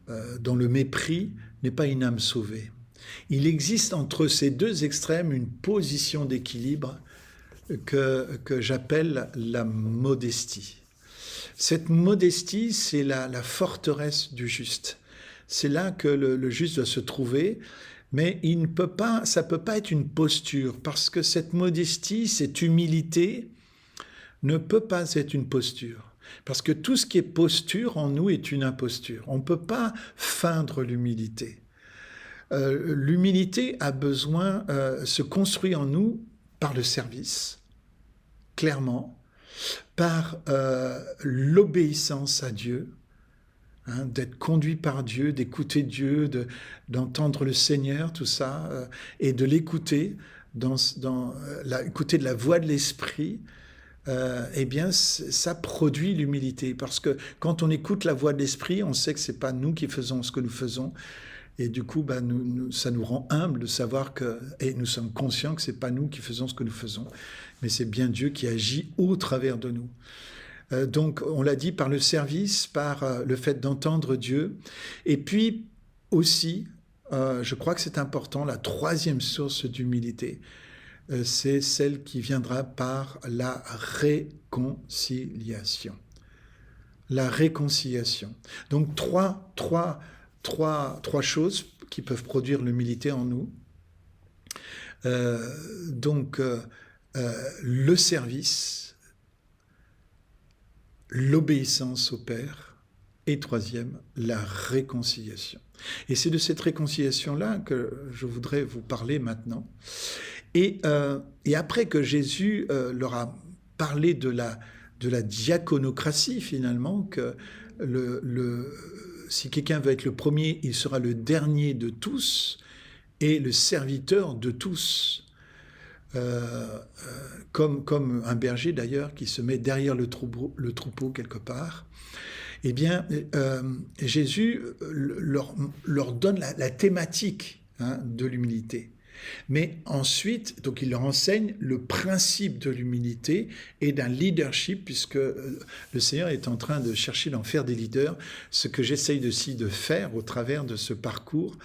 le mépris n'est pas une âme sauvée. Il existe entre ces deux extrêmes une position d'équilibre que j'appelle la modestie. Cette modestie, c'est la forteresse du juste. C'est là que le juste doit se trouver, mais ça ne peut pas être une posture, parce que cette modestie, cette humilité, ne peut pas être une posture. Parce que tout ce qui est posture en nous est une imposture. On ne peut pas feindre l'humilité. L'humilité a besoin, se construit en nous par le service, clairement, par l'obéissance à Dieu, hein, d'être conduit par Dieu, d'écouter Dieu, d'entendre le Seigneur, tout ça, et de l'écouter, écouter de la voix de l'Esprit. Eh bien, ça produit l'humilité. Parce que quand on écoute la voix de l'Esprit, on sait que ce n'est pas nous qui faisons ce que nous faisons. Et du coup, ça nous rend humbles de savoir et nous sommes conscients que ce n'est pas nous qui faisons ce que nous faisons, mais c'est bien Dieu qui agit au travers de nous. Donc, on l'a dit, par le service, par le fait d'entendre Dieu. Et puis aussi, je crois que c'est important, la troisième source d'humilité, c'est celle qui viendra par la réconciliation. La réconciliation. Donc, trois choses qui peuvent produire l'humilité en nous. Le service, l'obéissance au Père, et troisième, la réconciliation. Et c'est de cette réconciliation-là que je voudrais vous parler maintenant. Et après que Jésus leur a parlé de la diaconocratie, finalement, que si quelqu'un veut être le premier, il sera le dernier de tous et le serviteur de tous. Comme un berger d'ailleurs qui se met derrière le troupeau quelque part. Eh bien, Jésus leur donne la thématique, hein, de l'humilité. Mais ensuite, donc il leur enseigne le principe de l'humilité et d'un leadership, puisque le Seigneur est en train de chercher d'en faire des leaders, ce que j'essaye aussi de faire au travers de ce parcours.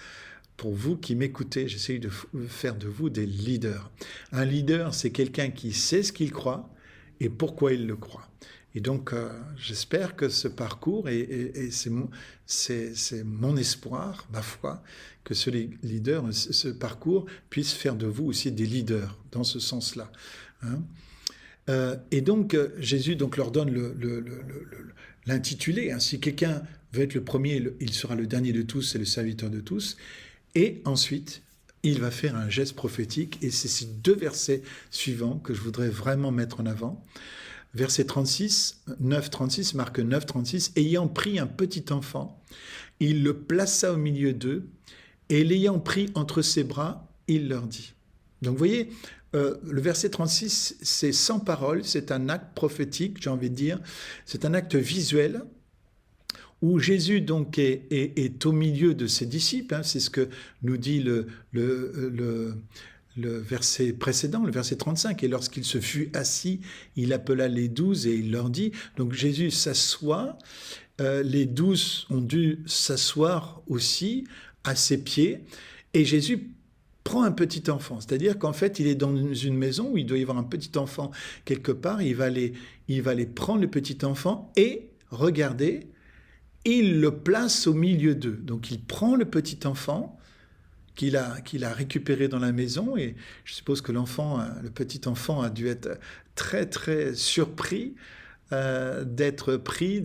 Pour vous qui m'écoutez, j'essaye de faire de vous des leaders. Un leader, c'est quelqu'un qui sait ce qu'il croit et pourquoi il le croit. Et donc, j'espère que ce parcours, et c'est mon espoir, ma foi, que ce parcours puisse faire de vous aussi des leaders dans ce sens-là. Hein. Et donc, Jésus leur donne l'intitulé. Hein. Si quelqu'un veut être le premier, il sera le dernier de tous et le serviteur de tous. Et ensuite, il va faire un geste prophétique. Et c'est ces deux versets suivants que je voudrais vraiment mettre en avant. Verset 36, 9-36, Marc 9-36, « Ayant pris un petit enfant, il le plaça au milieu d'eux, et l'ayant pris entre ses bras, il leur dit. » Donc vous voyez, le verset 36, c'est sans parole, c'est un acte prophétique, j'ai envie de dire, c'est un acte visuel, où Jésus donc est au milieu de ses disciples, hein, c'est ce que nous dit le verset précédent, le verset 35, « Et lorsqu'il se fut assis, il appela les 12 et il leur dit. » Donc Jésus s'assoit, les 12 ont dû s'asseoir aussi à ses pieds, et Jésus prend un petit enfant, c'est-à-dire qu'en fait, il est dans une maison où il doit y avoir un petit enfant quelque part, il va aller prendre le petit enfant et, regardez, il le place au milieu d'eux. Donc il prend le petit enfant, qu'il a récupéré dans la maison, et je suppose que le petit enfant a dû être très très surpris d'être pris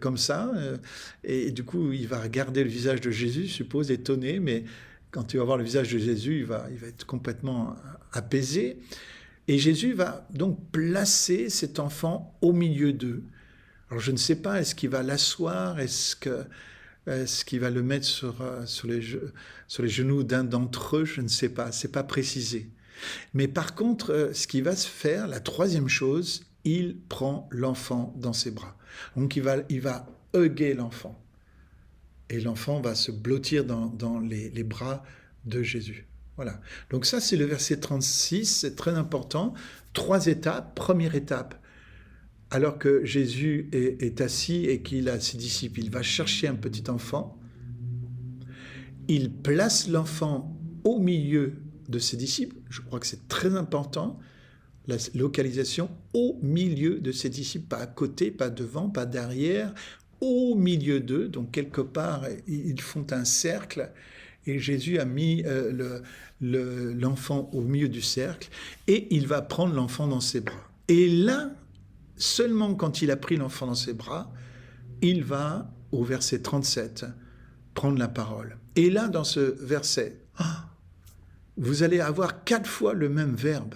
comme ça, et du coup il va regarder le visage de Jésus, je suppose étonné, mais quand il va voir le visage de Jésus, il va être complètement apaisé, et Jésus va donc placer cet enfant au milieu d'eux. Alors je ne sais pas, est-ce qu'il va l'asseoir, est-ce qu'il va le mettre sur les genoux d'un d'entre eux? Je ne sais pas, c'est pas précisé. Mais par contre, ce qui va se faire, la troisième chose, il prend l'enfant dans ses bras. Donc il va hugger l'enfant. Et l'enfant va se blottir dans les bras de Jésus. Voilà. Donc ça, c'est le verset 36, c'est très important. 3 étapes. Première étape, alors que Jésus est assis et qu'il a ses disciples, il va chercher un petit enfant, il place l'enfant au milieu de ses disciples, je crois que c'est très important, la localisation au milieu de ses disciples, pas à côté, pas devant, pas derrière, au milieu d'eux, donc quelque part, ils font un cercle, et Jésus a mis l'enfant au milieu du cercle, et il va prendre l'enfant dans ses bras. Et là, seulement quand il a pris l'enfant dans ses bras, il va, au verset 37, prendre la parole. Et là, dans ce verset, vous allez avoir 4 fois le même verbe.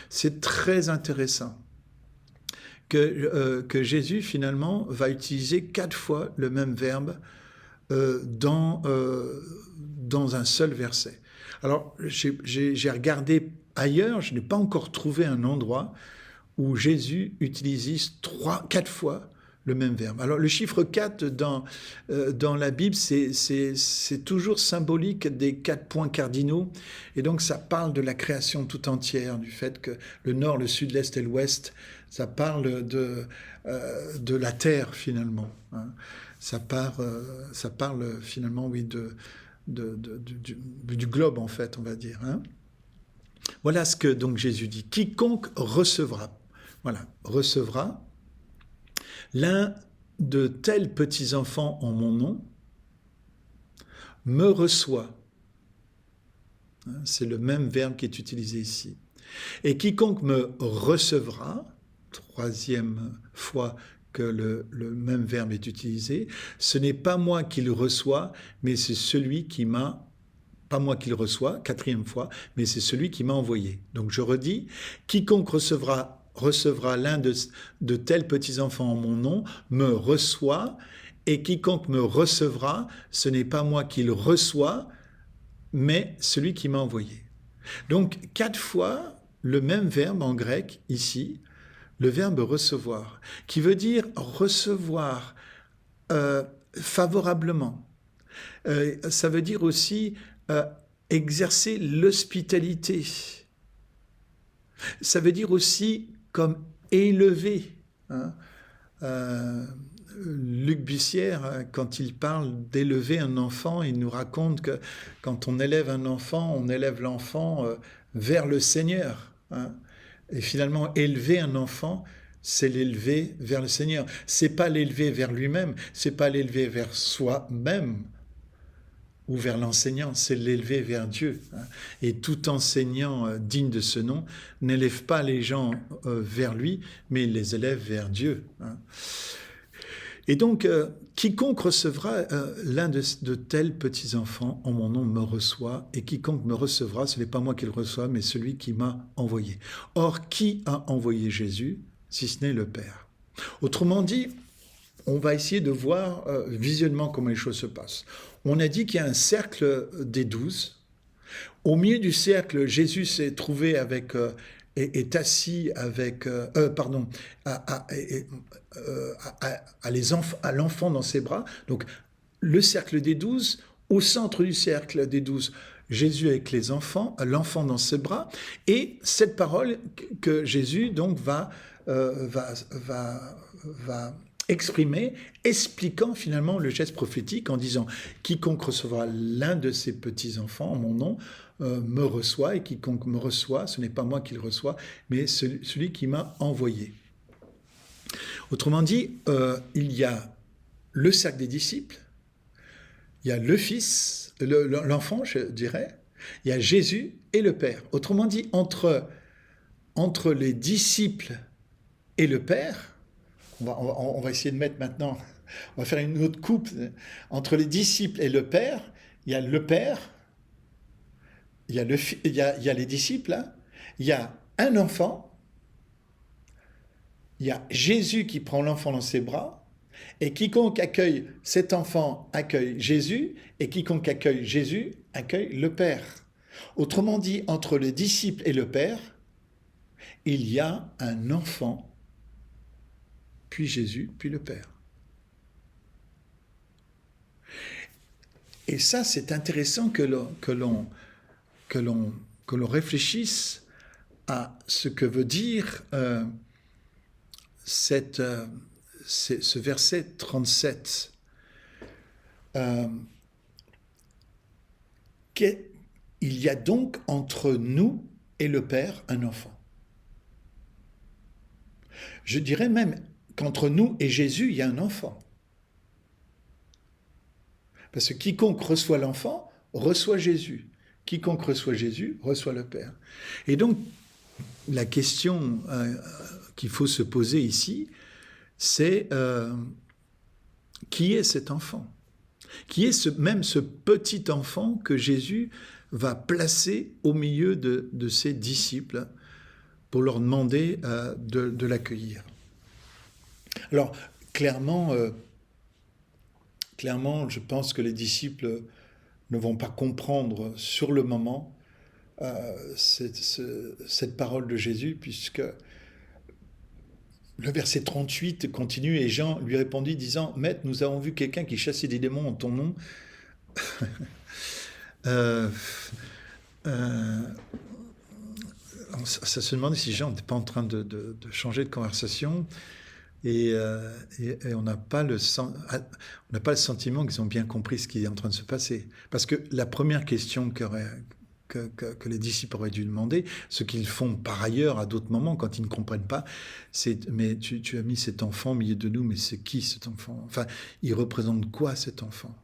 C'est très intéressant que Jésus, finalement, va utiliser 4 fois le même verbe dans un seul verset. Alors, j'ai regardé ailleurs, je n'ai pas encore trouvé un endroit où Jésus utilise 4 fois le même verbe. Alors, le chiffre 4 dans la Bible, c'est toujours symbolique des 4 points cardinaux. Et donc, ça parle de la création tout entière, du fait que le nord, le sud, l'est et l'ouest, ça parle de la terre, finalement. Hein. Ça parle finalement, oui, du globe, en fait, on va dire. Hein. Voilà ce que donc Jésus dit. Quiconque recevra, voilà, recevra l'un de tels petits-enfants en mon nom, me reçoit. C'est le même verbe qui est utilisé ici. Et quiconque me recevra, troisième fois que le même verbe est utilisé, ce n'est pas moi qui le reçois, mais c'est celui qui m'a, pas moi qui le reçois, quatrième fois, mais c'est celui qui m'a envoyé. Donc je redis, quiconque recevra l'un de tels petits-enfants en mon nom, me reçoit, et quiconque me recevra, ce n'est pas moi qui le reçois, mais celui qui m'a envoyé. Donc 4 fois le même verbe en grec ici, le verbe recevoir, qui veut dire recevoir favorablement. Ça veut dire aussi exercer l'hospitalité. Ça veut dire aussi comme élever. Hein. Luc Bussière, quand il parle d'élever un enfant, il nous raconte que quand on élève un enfant, on élève l'enfant vers le Seigneur. Hein. Et finalement, élever un enfant, c'est l'élever vers le Seigneur. C'est pas l'élever vers lui-même, c'est pas l'élever vers soi-même ou vers l'enseignant, c'est l'élever vers Dieu. Et tout enseignant digne de ce nom n'élève pas les gens vers lui, mais il les élève vers Dieu. Et donc, quiconque recevra l'un de tels petits-enfants en mon nom me reçoit, et quiconque me recevra, ce n'est pas moi qui le reçois, mais celui qui m'a envoyé. Or, qui a envoyé Jésus, si ce n'est le Père? Autrement dit, on va essayer de voir visuellement comment les choses se passent. On a dit qu'il y a un cercle des 12. Au milieu du cercle, Jésus s'est trouvé avec... est assis avec, à l'enfant dans ses bras. Donc, le cercle des 12, au centre du cercle des 12, Jésus avec les enfants, l'enfant dans ses bras, et cette parole que Jésus donc va exprimer, expliquant finalement le geste prophétique en disant « Quiconque recevra l'un de ces petits-enfants en mon nom me reçoit, et quiconque me reçoit, ce n'est pas moi qui le reçois, mais celui qui m'a envoyé. » Autrement dit, il y a le cercle des disciples, il y a le Fils, l'enfant, je dirais, il y a Jésus et le Père. Autrement dit, entre les disciples et le Père, on va essayer de mettre maintenant, on va faire une autre coupe. Entre les disciples et le Père, il y a le Père, il y a les disciples, hein, il y a un enfant, il y a Jésus qui prend l'enfant dans ses bras, et quiconque accueille cet enfant accueille Jésus, et quiconque accueille Jésus accueille le Père. Autrement dit, entre les disciples et le Père, il y a un enfant, puis Jésus, puis le Père. Et ça, c'est intéressant que l'on réfléchisse à ce que veut dire ce verset 37. Il y a donc entre nous et le Père un enfant. Je dirais même qu'entre nous et Jésus, il y a un enfant. Parce que quiconque reçoit l'enfant, reçoit Jésus. Quiconque reçoit Jésus, reçoit le Père. Et donc, la question qu'il faut se poser ici, c'est qui est cet enfant? Qui est même ce petit enfant que Jésus va placer au milieu de ses disciples pour leur demander de l'accueillir. Alors, clairement, je pense que les disciples ne vont pas comprendre sur le moment cette parole de Jésus, puisque le verset 38 continue, et Jean lui répondit disant, « Maître, nous avons vu quelqu'un qui chassait des démons en ton nom. » Ça se demandait si Jean n'était pas en train de changer de conversation, et on n'a pas le sentiment qu'ils ont bien compris ce qui est en train de se passer. Parce que la première question que les disciples auraient dû demander, ce qu'ils font par ailleurs à d'autres moments quand ils ne comprennent pas, c'est « Mais tu as mis cet enfant au milieu de nous, mais c'est qui cet enfant? Enfin, il représente quoi cet enfant ?»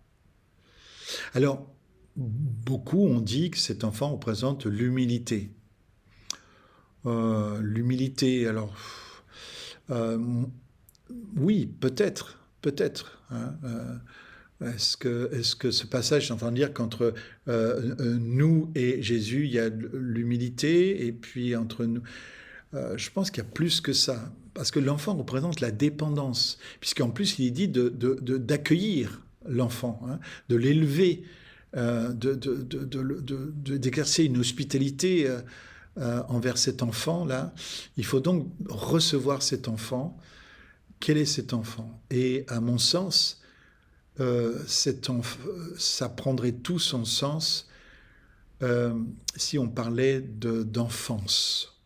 Alors, beaucoup ont dit que cet enfant représente l'humilité. L'humilité, alors... oui, peut-être. Hein, est-ce que ce passage est en train de dire qu'entre nous et Jésus, il y a l'humilité, et puis entre nous... je pense qu'il y a plus que ça, parce que l'enfant représente la dépendance, puisqu'en plus il est dit d'accueillir l'enfant, hein, de l'élever, d'exercer une hospitalité envers cet enfant-là. Il faut donc recevoir cet enfant. Quel est cet enfant? Et à mon sens, ça prendrait tout son sens si on parlait d'enfance.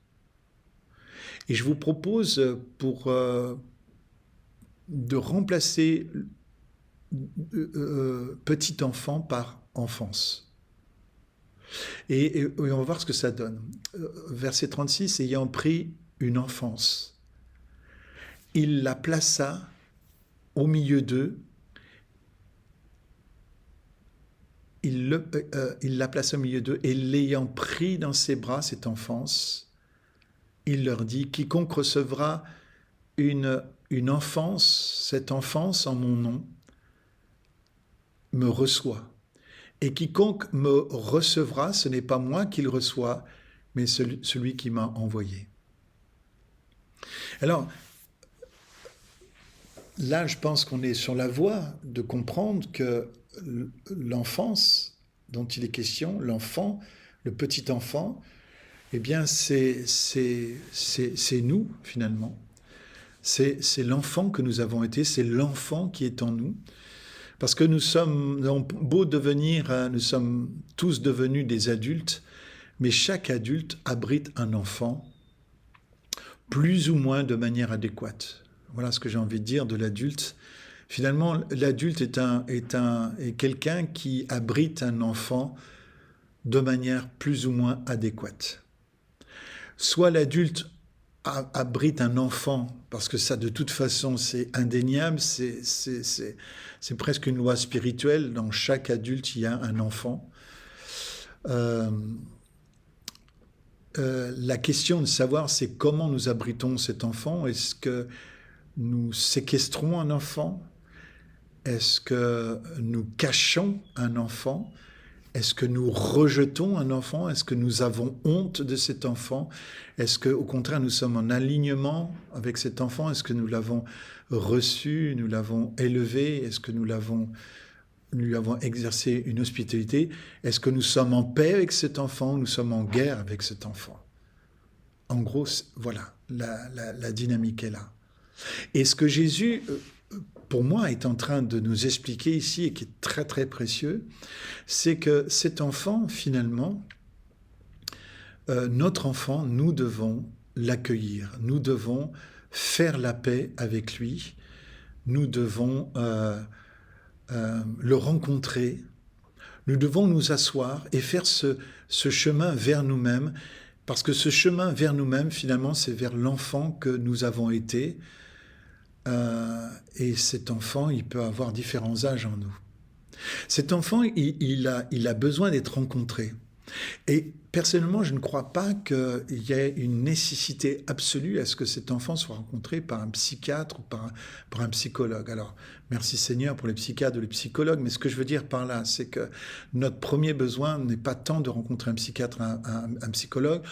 Et je vous propose de remplacer petit enfant par enfance. Et on va voir ce que ça donne. Verset 36, « Ayant pris une enfance, il la plaça au milieu d'eux. Il la plaça au milieu d'eux, et l'ayant pris dans ses bras, cette enfance, il leur dit, « Quiconque recevra une enfance, cette enfance en mon nom, me reçoit. Et quiconque me recevra, ce n'est pas moi qui le reçois, mais celui qui m'a envoyé. » Alors, là, je pense qu'on est sur la voie de comprendre que l'enfance dont il est question, l'enfant, le petit enfant, eh bien, c'est nous, finalement. C'est l'enfant que nous avons été, c'est l'enfant qui est en nous. Parce que nous sommes tous devenus des adultes, mais chaque adulte abrite un enfant, plus ou moins de manière adéquate. Voilà ce que j'ai envie de dire de l'adulte. Finalement, l'adulte est quelqu'un qui abrite un enfant de manière plus ou moins adéquate. Soit l'adulte abrite un enfant, parce que ça, de toute façon, c'est indéniable, c'est presque une loi spirituelle. Dans chaque adulte, il y a un enfant. La question de savoir, c'est comment nous abritons cet enfant. Est-ce que nous séquestrons un enfant? Est-ce que nous cachons un enfant? Est-ce que nous rejetons un enfant? Est-ce que nous avons honte de cet enfant? Est-ce qu'au contraire, nous sommes en alignement avec cet enfant? Est-ce que nous l'avons reçu, nous l'avons élevé? Est-ce que nous lui avons exercé une hospitalité? Est-ce que nous sommes en paix avec cet enfant? Nous sommes en guerre avec cet enfant? En gros, voilà, la dynamique est là. Et ce que Jésus, pour moi, est en train de nous expliquer ici, et qui est très très précieux, c'est que cet enfant, finalement, notre enfant, nous devons l'accueillir, nous devons faire la paix avec lui, nous devons le rencontrer, nous devons nous asseoir et faire ce chemin vers nous-mêmes, parce que ce chemin vers nous-mêmes, finalement, c'est vers l'enfant que nous avons été. Et cet enfant, il peut avoir différents âges en nous. Cet enfant, il a besoin d'être rencontré. Et personnellement, je ne crois pas qu'il y ait une nécessité absolue à ce que cet enfant soit rencontré par un psychiatre ou par un psychologue. Alors, merci Seigneur pour les psychiatres ou les psychologues, mais ce que je veux dire par là, c'est que notre premier besoin n'est pas tant de rencontrer un psychiatre, un psychologue,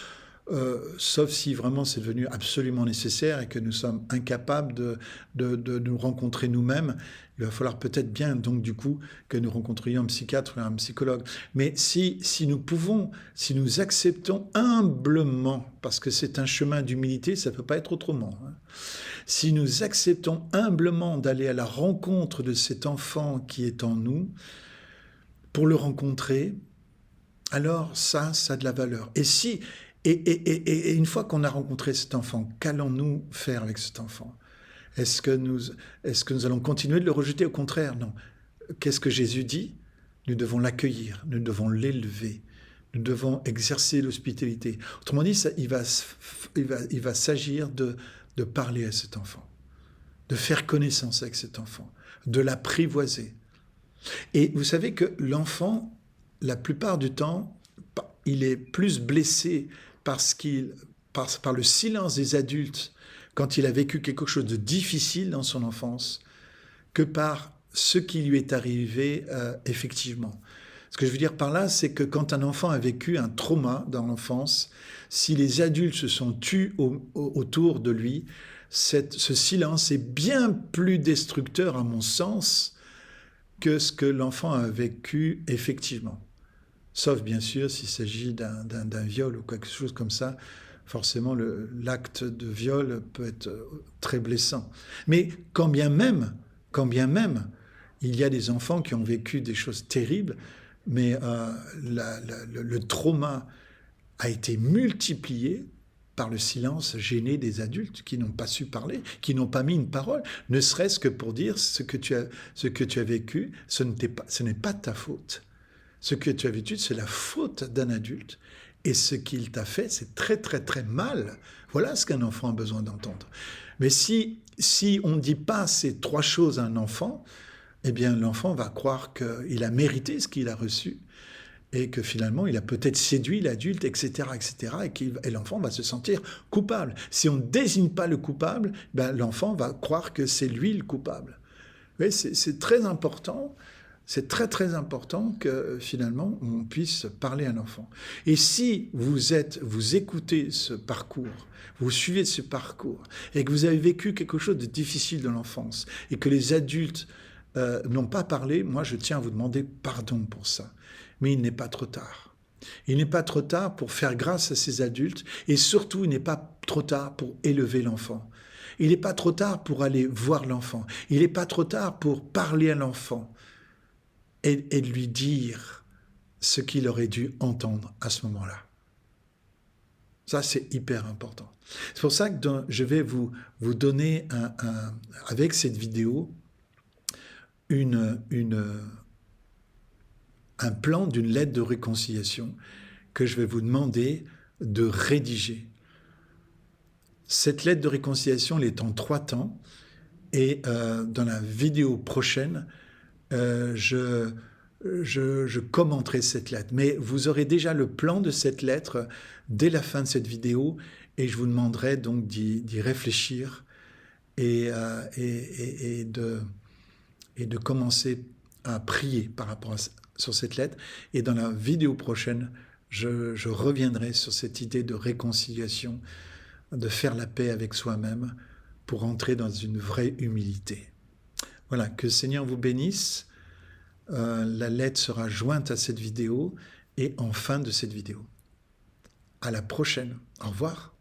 sauf si vraiment c'est devenu absolument nécessaire et que nous sommes incapables de nous rencontrer nous-mêmes. Il va falloir peut-être bien, donc du coup, que nous rencontrions un psychiatre ou un psychologue. Mais si nous pouvons, si nous acceptons humblement, parce que c'est un chemin d'humilité, ça ne peut pas être autrement, hein. Si nous acceptons humblement d'aller à la rencontre de cet enfant qui est en nous, pour le rencontrer, alors ça a de la valeur. Et une fois qu'on a rencontré cet enfant, qu'allons-nous faire avec cet enfant? Est-ce que nous allons continuer de le rejeter? Au contraire, non. Qu'est-ce que Jésus dit? Nous devons l'accueillir, nous devons l'élever, nous devons exercer l'hospitalité. Autrement dit, il va s'agir de parler à cet enfant, de faire connaissance avec cet enfant, de l'apprivoiser. Et vous savez que l'enfant, la plupart du temps, il est plus blessé par le silence des adultes quand il a vécu quelque chose de difficile dans son enfance que par ce qui lui est arrivé effectivement. Ce que je veux dire par là, c'est que quand un enfant a vécu un trauma dans l'enfance, si les adultes se sont tus autour de lui, ce silence est bien plus destructeur à mon sens que ce que l'enfant a vécu effectivement. Sauf bien sûr s'il s'agit d'un viol ou quelque chose comme ça. Forcément, l'acte de viol peut être très blessant. Mais quand bien même, il y a des enfants qui ont vécu des choses terribles, mais le trauma a été multiplié par le silence gêné des adultes qui n'ont pas su parler, qui n'ont pas mis une parole, ne serait-ce que pour dire ce que tu as vécu, ce n'est pas ta faute. Ce que tu as vécu, c'est la faute d'un adulte. Et ce qu'il t'a fait, c'est très, très, très mal. Voilà ce qu'un enfant a besoin d'entendre. Mais si on ne dit pas ces trois choses à un enfant, eh bien, l'enfant va croire qu'il a mérité ce qu'il a reçu et que finalement, il a peut-être séduit l'adulte, etc., etc., et l'enfant va se sentir coupable. Si on ne désigne pas le coupable, ben, l'enfant va croire que c'est lui le coupable. Oui, c'est très important. C'est très très important que finalement on puisse parler à un enfant. Et si vous écoutez ce parcours, vous suivez ce parcours, et que vous avez vécu quelque chose de difficile dans l'enfance, et que les adultes n'ont pas parlé, moi je tiens à vous demander pardon pour ça. Mais il n'est pas trop tard. Il n'est pas trop tard pour faire grâce à ces adultes, et surtout il n'est pas trop tard pour élever l'enfant. Il n'est pas trop tard pour aller voir l'enfant. Il n'est pas trop tard pour parler à l'enfant. Et de lui dire ce qu'il aurait dû entendre à ce moment-là. Ça, c'est hyper important. C'est pour ça que je vais vous donner, avec cette vidéo, un plan d'une lettre de réconciliation que je vais vous demander de rédiger. Cette lettre de réconciliation, elle est en 3 temps. Et dans la vidéo prochaine, je commenterai cette lettre. Mais vous aurez déjà le plan de cette lettre dès la fin de cette vidéo et je vous demanderai donc d'y réfléchir et de commencer à prier par rapport sur cette lettre. Et dans la vidéo prochaine, je reviendrai sur cette idée de réconciliation, de faire la paix avec soi-même pour entrer dans une vraie humilité. Voilà, que le Seigneur vous bénisse. La lettre sera jointe à cette vidéo et en fin de cette vidéo. À la prochaine. Au revoir.